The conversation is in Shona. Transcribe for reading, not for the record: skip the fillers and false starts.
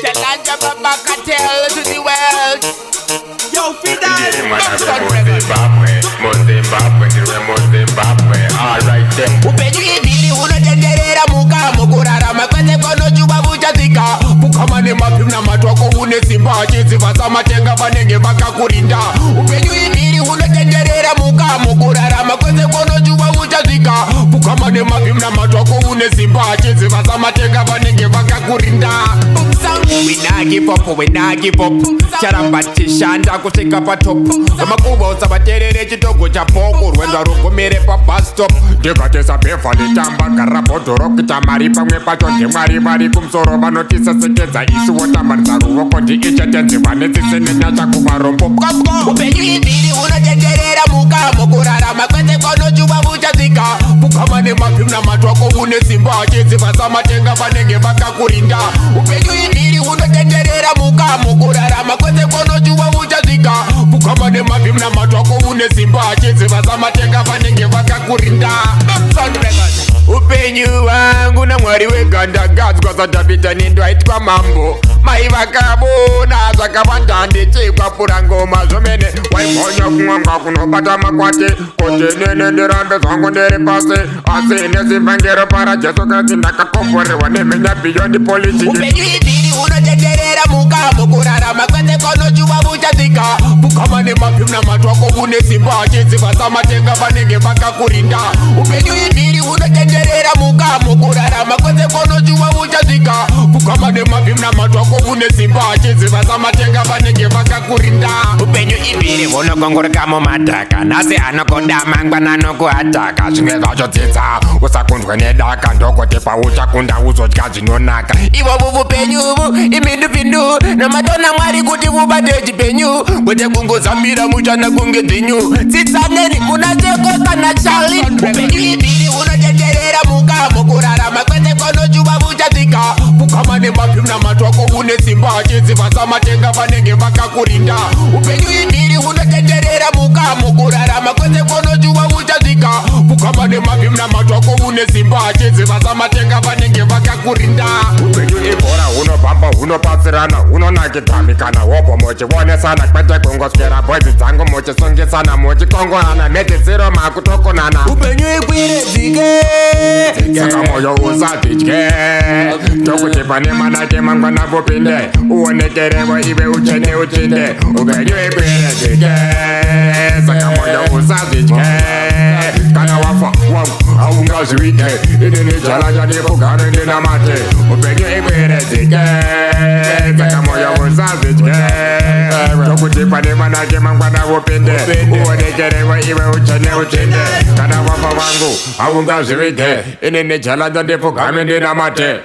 Chalanja Baba Kartel to the world. Yo, feed that. Zimbabwe, alright then. Hupenyu Ivhiri unotenderera mukamo kurarama kwete konochuva vuchatsika kukamane mapimbi namatwako une simba chidziva samatenga vanenge vakakurinda. Hupenyu Ivhiri unotenderera mukamo kurarama kwete konochuva vuchatsika kukamane mapimbi namatwako une simba chidziva samatenga vanenge vakakurinda. Winagipop charamba chishanda kusvika patopu vamakuvaudza vaterere chitogo chapoko rwendo rugumire pabastop ndikatesa bhevha litamba gara bhodhoro kuita mari pamwe pacho ndemwari vari kumusoro vanotisesekedza isu votambanisa ruvoko ndiichetenziva netsise nenyasha kuvarombo. Hupenyu Ivhiri unotenderera mukamo kurarama kwete konochuva vuchatsika kukama nemapimbi namatwako une simba chidziva samatenga vanenge vakakurinda. Hupenyu Ivhiri unotenderera mukamo kurarama kwete konochuva vuchatsika kukama nemapimbi namatwako une simba chidziva samatenga vanenge vakakurinda. Hupenyu wangu namwari wegandagadzwa sadhabhita nendwaitwa mambo mai vakabona zvakawanda ndechekwa purangoma zvomene waibhonya kumwanga kunobata makwati kuti nene ndirambe zvangu ndiri pasi asi nezimvangero para jesu kristu ndakakomborerwa nemhenya beyond policy. Hupenyu Ivhiri unotenderera mukamo kurarama kwete konochuva vuchatsika kukama nemapimbi namatwako une simba chidziva samatenga vanenge vakakurinda. Hupenyu Ivhiri unotenderera mukamo kurarama kwete konochuva vuchatsika kukama nemapimbi namatwako une simba chidziva samatenga vanenge vakakurinda. Hupenyu Ivhiri unokongorokamo madhaka nhasi anokoda mangwana nokuataka zvimwe zvachodzidza usakundwe nedaka ndokuti pauchakunda uzodya zvinonaka. Ivovu vupenyuvu imindupindu namatona mwari kuti vubate chipenyu kwete kungozambira muchana kunge dzinyu tsitsaneri muna teko kana chali. Hupenyu Ivhiri unotenderera mukamo kurarama kwete konochuva vuchatsika kukama nemapimbi namatwako une simba chidziva samatenga vanenge vakakurinda. Hupenyu Ivhiri unotenderera mukamo kurarama kwete konochuva vuchatsika kukama nemapimbi namatwako une simba chidziva samatenga vanenge vakakurinda. Hupenyu ibhora hunobhamba hunopatsirana hunonakidza mikana wopo muchionesana kwete kungoswera bhodzi dzangu muchisongesana muchikongorana mhedzisiro makutokonana. Hupenyu ikwire dzike saka moyo usadzidye ndokuti pane manake mangwana vupinde uonekerewo ive uchene uchinde. Hupenyu ikwire dzike saka moyo usadzidye kana wafa wangu haungazviite inini jalaja ndikugare ndinamate. Hupenyu ikwire dzike saka moyo usadzidye ndokuti pane manake mangwana vupinde uonekerewo ive uchene uchinde kana wafa wangu haungazviite inini jalaja ndikugare ndinamate.